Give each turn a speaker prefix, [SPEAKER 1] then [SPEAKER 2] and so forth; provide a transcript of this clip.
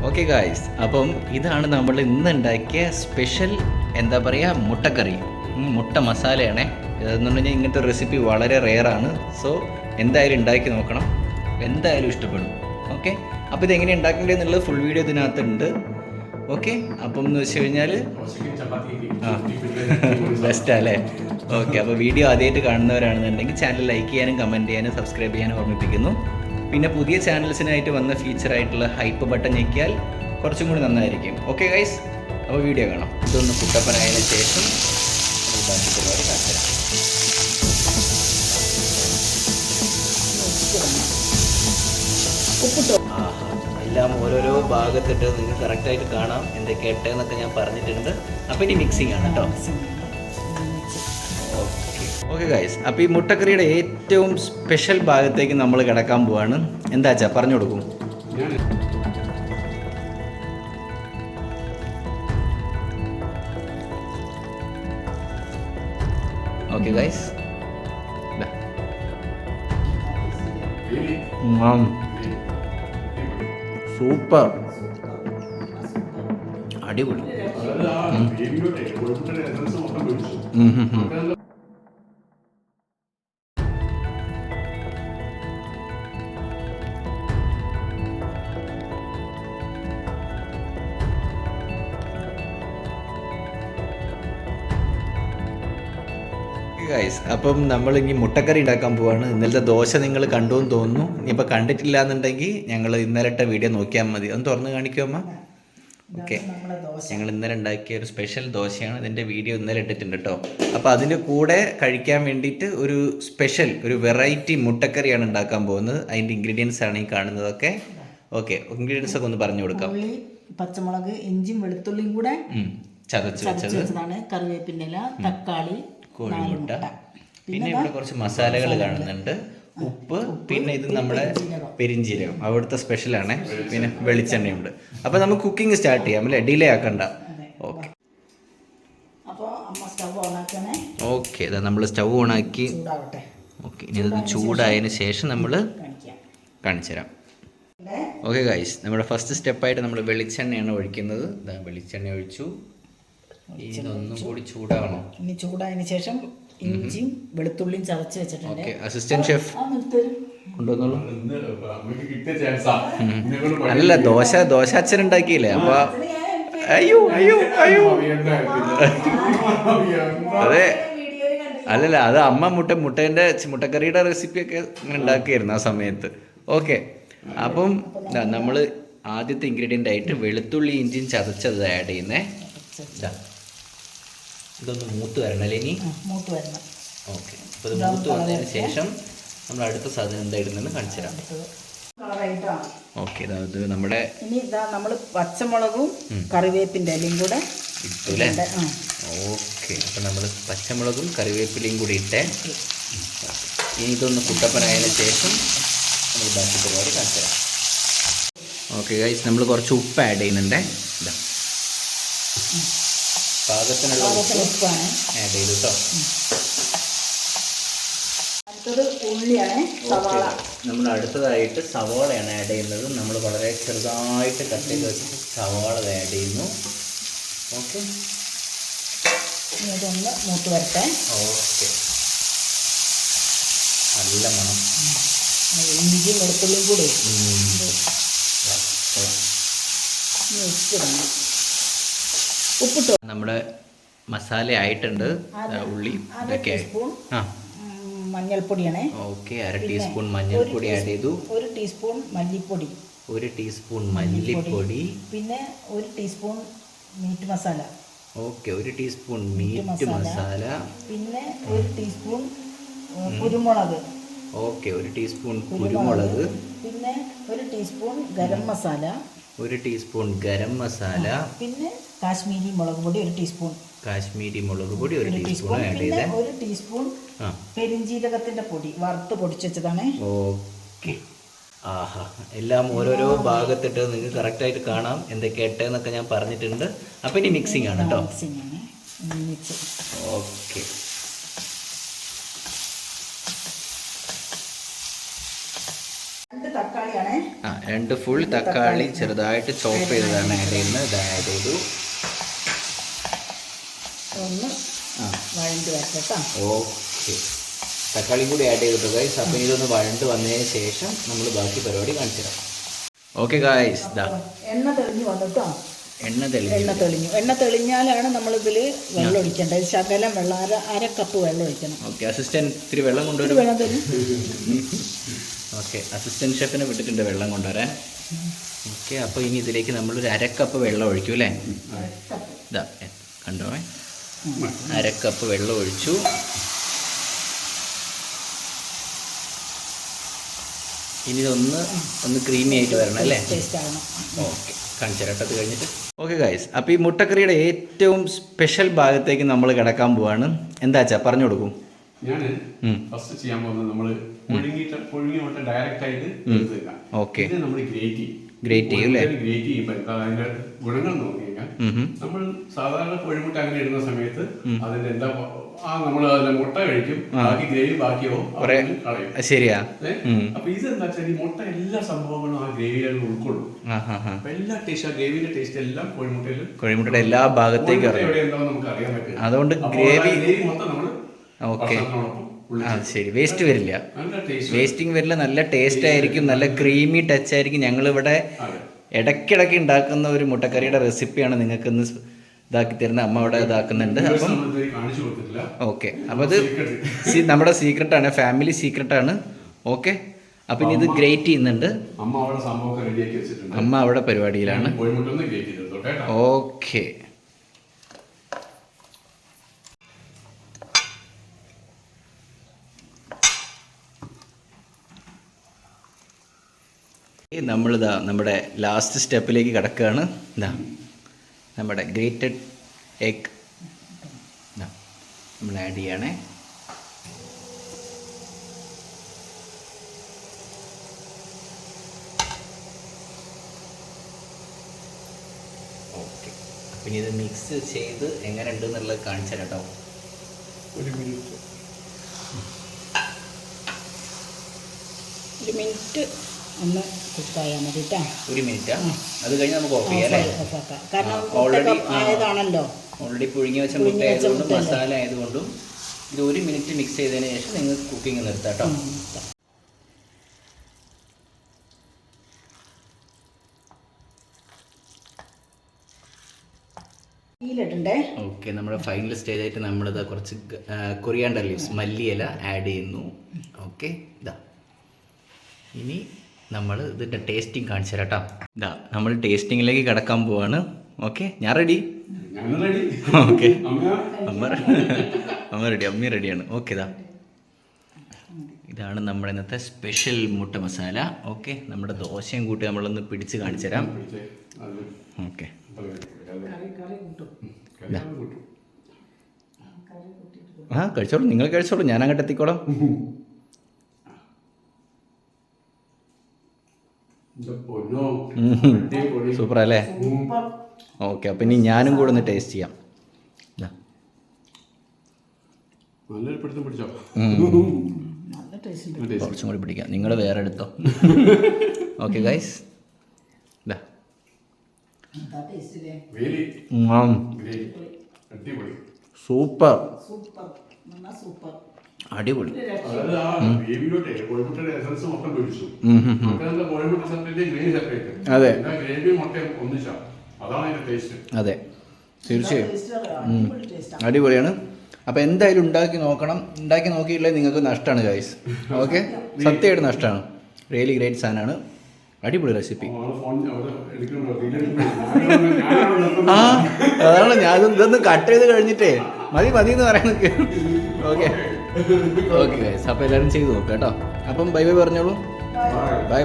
[SPEAKER 1] Okay guys, അപ്പം ഇതാണ് നമ്മൾ ഇന്ന് ഉണ്ടാക്കിയ സ്പെഷ്യൽ എന്താ പറയുക മുട്ടക്കറി, മുട്ട മസാലയാണേ. ഇതെന്ന് പറഞ്ഞാൽ ഇങ്ങനത്തെ റെസിപ്പി വളരെ റെയറാണ്. സോ എന്തായാലും ഉണ്ടാക്കി നോക്കണം, എന്തായാലും ഇഷ്ടപ്പെടും. ഓക്കെ, അപ്പോൾ ഇതെങ്ങനെ ഉണ്ടാക്കേണ്ടതെന്നുള്ളത് ഫുൾ വീഡിയോ ഇതിനകത്തുണ്ട്. ഓക്കെ, അപ്പം എന്ന് വെച്ച് കഴിഞ്ഞാൽ ബെസ്റ്റാ അല്ലേ? ഓക്കെ, അപ്പോൾ വീഡിയോ ആദ്യമായിട്ട് കാണുന്നവരാണെന്നുണ്ടെങ്കിൽ ചാനൽ ലൈക്ക് ചെയ്യാനും കമൻറ്റ് ചെയ്യാനും സബ്സ്ക്രൈബ് ചെയ്യാനും ഓർമ്മിപ്പിക്കുന്നു. പിന്നെ പുതിയ ചാനൽസിനായിട്ട് വന്ന ഫീച്ചറായിട്ടുള്ള ഹൈപ്പ് ബട്ടൺ ഞെക്കിയാൽ കുറച്ചും കൂടി നന്നായിരിക്കും. ഓക്കെ ഗൈസ്, അപ്പോൾ വീഡിയോ കാണാം. ഇതൊന്ന് കുട്ടപ്പനായതിനു ശേഷം ബാക്കി പരിപാടി കാണിച്ചുതരാം. എല്ലാം ഓരോരോ ഭാഗത്തിട്ട് നിങ്ങൾക്ക് കറക്റ്റായിട്ട് കാണാം എന്തൊക്കെ ഇട്ടതെന്നൊക്കെ ഞാൻ പറഞ്ഞിട്ടുണ്ട്. അപ്പോൾ ഇനി മിക്സിംഗ് ആണ് കേട്ടോ. ഓക്കെ ഗൈസ്, അപ്പോൾ ഈ മുട്ടക്കറിയുടെ ഏറ്റവും സ്പെഷ്യൽ ഭാഗത്തേക്ക് നമ്മൾ കിടക്കാൻ പോവാണ്. എന്താ വെച്ചാൽ പറഞ്ഞു കൊടുക്കും. ഓക്കെ ഗൈസ്, സൂപ്പർ, അടിപൊളി. ഗൈസ്, അപ്പം നമ്മൾ ഇനി മുട്ടക്കറി ഉണ്ടാക്കാൻ പോവാണ്. ഇന്നലത്തെ ദോശ നിങ്ങൾ കണ്ടു എന്ന് തോന്നുന്നു. ഇനിയിപ്പോൾ കണ്ടിട്ടില്ല എന്നുണ്ടെങ്കിൽ ഞങ്ങൾ ഇന്നലത്തെ വീഡിയോ നോക്കിയാൽ മതി. ഒന്ന് തുറന്ന് കാണിക്കുമോ അമ്മ? ഓക്കെ, ഞങ്ങൾ ഇന്നലെ ഉണ്ടാക്കിയ ഒരു സ്പെഷ്യൽ ദോശയാണ്. ഇതിൻ്റെ വീഡിയോ ഇന്നലെ ഇട്ടിട്ടുണ്ട് കേട്ടോ. അപ്പോൾ അതിൻ്റെ കൂടെ കഴിക്കാൻ വേണ്ടിയിട്ട് ഒരു സ്പെഷ്യൽ ഒരു വെറൈറ്റി മുട്ടക്കറിയാണ് ഉണ്ടാക്കാൻ പോകുന്നത്. അതിൻ്റെ ഇൻഗ്രീഡിയൻസ് ആണ് ഈ കാണുന്നതൊക്കെ. ഓക്കെ, ഇൻഗ്രീഡിയൻസ് ഒക്കെ ഒന്ന് പറഞ്ഞു കൊടുക്കാം.
[SPEAKER 2] പച്ചമുളക്, ഇഞ്ചിയും വെളുത്തുള്ളിയും കൂടെ
[SPEAKER 1] ചതച്ച് വെച്ചതാണ്,
[SPEAKER 2] കറിവേപ്പിൻ്റെ ഇല, തക്കാളി,
[SPEAKER 1] കോഴിമുട്ട, പിന്നെ ഇവിടെ കുറച്ച് മസാലകൾ കാണുന്നുണ്ട്, ഉപ്പ്, പിന്നെ ഇത് നമ്മുടെ പെരിഞ്ചീരകം അവിടുത്തെ സ്പെഷ്യലാണ്, പിന്നെ വെളിച്ചെണ്ണയുണ്ട്. അപ്പോൾ നമുക്ക് കുക്കിംഗ് സ്റ്റാർട്ട് ചെയ്യാം അല്ലേ, ഡിലേ ആക്കണ്ട. ഓക്കെ ഓക്കെ, ഇതാ നമ്മൾ സ്റ്റൗ ഓണാക്കി. ഓക്കെ, ഇനി ഇത് ചൂടായതിന് ശേഷം നമ്മൾ കാണിച്ചു തരാം. ഓക്കെ ഗൈസ്, നമ്മുടെ ഫസ്റ്റ് സ്റ്റെപ്പായിട്ട് നമ്മൾ വെളിച്ചെണ്ണയാണ് ഒഴിക്കുന്നത്. ഇതാ വെളിച്ചെണ്ണ ഒഴിച്ചു. ഇതൊന്നും കൂടി ചൂടാവണം.
[SPEAKER 2] ഇനി ചൂടായതിനു ശേഷം ഇഞ്ചിയും വെളുത്തുള്ളിയും ചതച്ച് വെച്ചിട്ടുണ്ട്.
[SPEAKER 1] ഓക്കെ, അസിസ്റ്റന്റ് ഷെഫ് കൊണ്ടുവന്നോളൂ. അല്ല, ദോശ അച്ഛൻ ഉണ്ടാക്കിയില്ലേ, അപ്പൊ അയ്യോ അയ്യോ അയ്യോ അതെ, അല്ലല്ല, അത് അമ്മ മുട്ടേൻ്റെ മുട്ടക്കറിയുടെ റെസിപ്പിയൊക്കെ ഇങ്ങനെ ഉണ്ടാക്കിയായിരുന്നു ആ സമയത്ത്. ഓക്കെ, അപ്പം നമ്മൾ ആദ്യത്തെ ഇൻഗ്രീഡിയൻ്റ് ആയിട്ട് വെളുത്തുള്ളി ഇഞ്ചിയും ചതച്ചത് ആഡ് ചെയ്യുന്നേ. ഇതൊന്ന് മൂത്ത് വരണം അല്ലേ? ഇനി
[SPEAKER 2] മൂത്ത് വരണം.
[SPEAKER 1] ഓക്കെ, അപ്പോൾ ഇത് മൂത്ത് വന്നതിന് ശേഷം നമ്മൾ അടുത്ത സാധനം എന്താ ഇടുന്നതെന്ന് കാണിച്ചു തരാം. ഓക്കെ, അതായത് നമ്മുടെ
[SPEAKER 2] ഇനി ഇതാ നമ്മൾ പച്ചമുളകും കറിവേപ്പിൻ്റെ ഇലയും കൂടെ
[SPEAKER 1] ഇട്ടു അല്ലേ? ഓക്കെ, അപ്പോൾ നമ്മൾ പച്ചമുളകും കറിവേപ്പിലയും കൂടി ഇട്ടേ. ഇനി ഇതൊന്ന് കുട്ടപ്പനായതിനു ശേഷം നമ്മൾ ബാക്കി പരിപാടി കാണിച്ചു തരാം. ഓക്കെ ഗൈസ്, നമ്മൾ കുറച്ച് ഉപ്പ് ആഡ് ചെയ്യുന്നുണ്ടേ. ഇതാ പാകത്തിനുള്ള ഉപ്പാണ് ആഡ് ചെയ്തു കേട്ടോ.
[SPEAKER 2] അടുത്തത് ഉള്ളിയാണ്, സവാള.
[SPEAKER 1] നമ്മൾ അടുത്തതായിട്ട് സവാളയാണ് ആഡ് ചെയ്യുന്നത്. നമ്മൾ വളരെ ചെറുതായിട്ട് കട്ട് ചെയ്ത് വെച്ചിട്ട് സവാള ആഡ് ചെയ്യുന്നു. ഓക്കെ,
[SPEAKER 2] ഇതൊന്ന് മൂത്ത് വരട്ടെ.
[SPEAKER 1] ഓക്കെ, നല്ല മണം.
[SPEAKER 2] ഇഞ്ചിയും വെളുത്തുള്ളിയും കൂടി ഉപ്പിട്ടു.
[SPEAKER 1] നമ്മുടെ മസാല ആയിട്ടുണ്ട്. ഉള്ളി ഇതൊക്കെ
[SPEAKER 2] മഞ്ഞൾപ്പൊടിയാണ്.
[SPEAKER 1] ഓക്കെ, 1/2 ടീസ്പൂൺ മഞ്ഞൾപ്പൊടി ആഡ് ചെയ്തു.
[SPEAKER 2] 1 ടീസ്പൂൺ മല്ലിപ്പൊടി,
[SPEAKER 1] 1 ടീസ്പൂൺ മല്ലിപ്പൊടി,
[SPEAKER 2] പിന്നെ 1 teaspoon meet masala.
[SPEAKER 1] Okay, 1 teaspoon meet masala,
[SPEAKER 2] പിന്നെ 1 ടീസ്പൂൺ കുരുമുളക്.
[SPEAKER 1] ഓക്കെ, 1 ടീസ്പൂൺ കുരുമുളക്,
[SPEAKER 2] പിന്നെ 1 ടീസ്പൂൺ ഗരം മസാല,
[SPEAKER 1] 1 ടീസ്പൂൺ ഗരം മസാല,
[SPEAKER 2] പിന്നെ കാശ്മീരി മുളക് പൊടി 1 ടീസ്പൂൺ,
[SPEAKER 1] കാശ്മീരി മുളക് പൊടി 1 ടീസ്പൂൺ ആഡ് ചെയ്തേ.
[SPEAKER 2] 1 ടീസ്പൂൺ പെരിഞ്ജീരകത്തിന്റെ പൊടി വറുത്ത് പൊടിച്ച് വെച്ചതാണ്.
[SPEAKER 1] ഓക്കെ, ആഹാ, എല്ലാം ഓരോരോ ഭാഗത്തിട്ട് നിങ്ങൾക്ക് കറക്റ്റായിട്ട് കാണാം എന്തൊക്കെ ഇട്ടതെന്നൊക്കെ ഞാൻ പറഞ്ഞിട്ടുണ്ട്. അപ്പം ഇനി മിക്സിംഗ് ആണ് കേട്ടോ. ഓക്കെ,
[SPEAKER 2] തക്കാളിയാണ്.
[SPEAKER 1] 2 ഫുൾ തക്കാളി ചെറുതായിട്ട് ചോപ്പ് ചെയ്തതാണ് ആഡ് ചെയ്യുന്നത്. ഇത് ആഡ് ചെയ്തു.
[SPEAKER 2] ഒന്ന് വഴണ്ട് വരട്ടെ.
[SPEAKER 1] ഓക്കെ, തക്കാളി കൂടി ആഡ് ചെയ്തിട്ട് ഗൈസ്. അപ്പം ഇതൊന്ന് വഴണ്ട് വന്നതിന് ശേഷം നമ്മൾ ബാക്കി പരിപാടി കാണിച്ചു തരാം. ഓക്കെ ഗൈസ്,
[SPEAKER 2] എണ്ണ തെളിഞ്ഞു വന്നിട്ടോ.
[SPEAKER 1] എണ്ണ തെളിഞ്ഞു.
[SPEAKER 2] എണ്ണ തെളിഞ്ഞാലാണ് നമ്മളിതിൽ വെള്ളം ഒഴിക്കേണ്ടത്. ശകലം വെള്ളം, അര കപ്പ് വെള്ളം ഒഴിക്കണം.
[SPEAKER 1] ഓക്കെ, അസിസ്റ്റന്റ് ഇത്തിരി വെള്ളം കൊണ്ടുവരും.
[SPEAKER 2] വെള്ളം തരും.
[SPEAKER 1] ഓക്കെ, അസിസ്റ്റന്റ് ഷെഫിനെ വിട്ടിട്ടുണ്ട് വെള്ളം കൊണ്ടുവരാൻ. ഓക്കെ, അപ്പോൾ ഇനി ഇതിലേക്ക് നമ്മളൊരു 1/2 കപ്പ് വെള്ളം ഒഴിക്കും അല്ലേ? ഇതാ കണ്ടോ, 1/2 കപ്പ് വെള്ളം ഒഴിച്ചു. ഇനി ഒന്ന് ക്രീമി ആയിട്ട് വരണം അല്ലേ? ഓക്കെ, കാണിച്ചു തരാം അത് കഴിഞ്ഞിട്ട്. ഓക്കെ ഗൈസ്, അപ്പോൾ ഈ മുട്ടക്കറിയുടെ ഏറ്റവും സ്പെഷ്യൽ ഭാഗത്തേക്ക് നമ്മൾ കിടക്കാൻ പോവാണ്. എന്താ വെച്ചാൽ പറഞ്ഞു കൊടുക്കും.
[SPEAKER 3] ഞാൻ ഫസ്റ്റ് ചെയ്യാൻ പോകുന്നത് നമ്മൾ പുഴുങ്ങിയ മുട്ട ഡയറക്റ്റ് ആയിട്ട്
[SPEAKER 1] ഓക്കെ,
[SPEAKER 3] നമ്മൾ ഗ്രേറ്റ്
[SPEAKER 1] ചെയ്യും അല്ലേ?
[SPEAKER 3] ഗ്രേറ്റ് ചെയ്യുമ്പോൾ എന്താ അതിന്റെ ഗുണങ്ങൾ നോക്കി കഴിഞ്ഞാൽ, നമ്മൾ സാധാരണ കോഴിമുട്ട അങ്ങനെ ഇടുന്ന സമയത്ത് അതിന്റെ എന്താ നമ്മൾ അതിന്റെ മുട്ട കഴിക്കും, ബാക്കി ഗ്രേവി ബാക്കിയാവും, കളയും.
[SPEAKER 1] ശരിയാ.
[SPEAKER 3] അപ്പൊ ഇത് എന്താ വെച്ചാൽ ഈ മുട്ട എല്ലാ സംഭവങ്ങളും ആ ഗ്രേവിയിൽ ഉൾക്കൊള്ളും. അപ്പൊ എല്ലാ ടേസ്റ്റ്, ആ ഗ്രേവിയുടെ ടേസ്റ്റ് എല്ലാം
[SPEAKER 1] കോഴിമുട്ടയുടെ എല്ലാ ഭാഗത്തേക്കും
[SPEAKER 3] എവിടെ എന്താ നമുക്ക് അറിയാൻ പറ്റും.
[SPEAKER 1] അതുകൊണ്ട് ഗ്രേവി
[SPEAKER 3] മൊത്തം നമ്മൾ
[SPEAKER 1] ഓക്കെ. ശരി, വേസ്റ്റ് വരില്ല, വേസ്റ്റിംഗ് വരില്ല. നല്ല ടേസ്റ്റ് ആയിരിക്കും, നല്ല ക്രീമി ടച്ച് ആയിരിക്കും. ഞങ്ങളിവിടെ ഇടയ്ക്കിടയ്ക്ക് ഉണ്ടാക്കുന്ന ഒരു മുട്ടക്കറിയുടെ റെസിപ്പിയാണ് നിങ്ങൾക്ക് ഇന്ന് ഇതാക്കി തരുന്ന. അമ്മ അവിടെ ഇതാക്കുന്നുണ്ട്. അപ്പം ഓക്കെ, അപ്പം അത് നമ്മുടെ സീക്രട്ടാണ്, ഫാമിലി സീക്രട്ടാണ്. ഓക്കെ, അപ്പം ഇനി ഇത് ഗ്രേറ്റ് ചെയ്യുന്നുണ്ട്. അമ്മ അവിടെ പരിപാടിയിലാണ്. ഓക്കെ, നമ്മളിതാ നമ്മുടെ ലാസ്റ്റ് സ്റ്റെപ്പിലേക്ക് കിടക്കുകയാണ്. ഇതാ നമ്മുടെ ഗ്രേറ്റഡ് എഗ് നമ്മൾ ആഡ് ചെയ്യണേ. ഓക്കെ, പിന്നെ ഇത് മിക്സ് ചെയ്ത് എങ്ങനെ ഉണ്ട് എന്നുള്ളത് കാണിച്ചു തരാം കേട്ടോ.
[SPEAKER 2] ഒരു മിനിറ്റ് ഒന്ന് കുക്കായാൽ മതി കേട്ടോ.
[SPEAKER 1] 1 മിനിറ്റ്, അത് കഴിഞ്ഞ് നമുക്ക് ഓഫ് ചെയ്യാം അല്ലേ?
[SPEAKER 2] കാരണം
[SPEAKER 1] ഓൾറെഡി
[SPEAKER 2] ആയതാണല്ലോ,
[SPEAKER 1] പുഴുങ്ങി വെച്ച മുട്ട ആയതുകൊണ്ടും മസാല ആയതുകൊണ്ടും ഇത് 1 മിനിറ്റ് മിക്സ് ചെയ്തതിന് ശേഷം നിങ്ങൾ കുക്കിംഗ് നിർത്താം കേട്ടോ. ഓക്കെ, നമ്മുടെ ഫൈനൽ സ്റ്റേജ് ആയിട്ട് നമ്മളിത് കുറച്ച് കൊറിയാണ്ടർ ലീവ്സ്, മല്ലിയില ആഡ് ചെയ്യുന്നു. ഓക്കെ, ഇതാ ഇനി നമ്മൾ ഇതിൻ്റെ ടേസ്റ്റിംഗ് കാണിച്ചു തരാം കേട്ടോ. ഇതാ നമ്മൾ ടേസ്റ്റിങ്ങിലേക്ക് കിടക്കാൻ പോവാണ്. ഓക്കെ, ഞാൻ റെഡി. ഓക്കെ, അമ്മ റെഡിയാണ്. ഓക്കെ, ഇതാണ് നമ്മുടെ ഇന്നത്തെ സ്പെഷ്യൽ മുട്ട മസാല. ഓക്കെ, നമ്മുടെ ദോശയും കൂട്ടി നമ്മളൊന്ന് പിടിച്ച് കാണിച്ചു തരാം. ഓക്കെ, കഴിച്ചോളൂ, നിങ്ങൾ കഴിച്ചോളൂ, ഞാൻ അങ്ങോട്ട് എത്തിക്കോളാം. സൂപ്പർ അല്ലേ? ഓക്കെ, അപ്പം ഇനി ഞാനും കൂടെ ഒന്ന് ടേസ്റ്റ് ചെയ്യാം. കുറച്ചും കൂടി പിടിക്കാം, നിങ്ങൾ വേറെ എടുത്തോ. ഓക്കെ ഗൈസ്, സൂപ്പർ, അടിപൊളി. അതെ അതെ, തീർച്ചയായും അടിപൊളിയാണ്. അപ്പോൾ എന്തായാലും ഉണ്ടാക്കി നോക്കണം. ഉണ്ടാക്കി നോക്കിയില്ലേ നിങ്ങൾക്ക് നഷ്ടമാണ് ഗൈസ്. ഓക്കെ, സത്യമായിട്ട് നഷ്ടമാണ്. റിയലി ഗ്രേറ്റ് സാധനമാണ്, അടിപൊളി റെസിപ്പി. അതാണ് ഞാൻ ഇതൊന്ന് കട്ട് ചെയ്ത് കഴിഞ്ഞിട്ടേ മതി എന്ന് പറയാനൊക്കെ. ഓക്കെ ഗൈസ്, അപ്പോൾ എല്ലാവരും ചെയ്ത് നോക്കാം കേട്ടോ. അപ്പം ബൈ പറഞ്ഞോളൂ. ബൈ.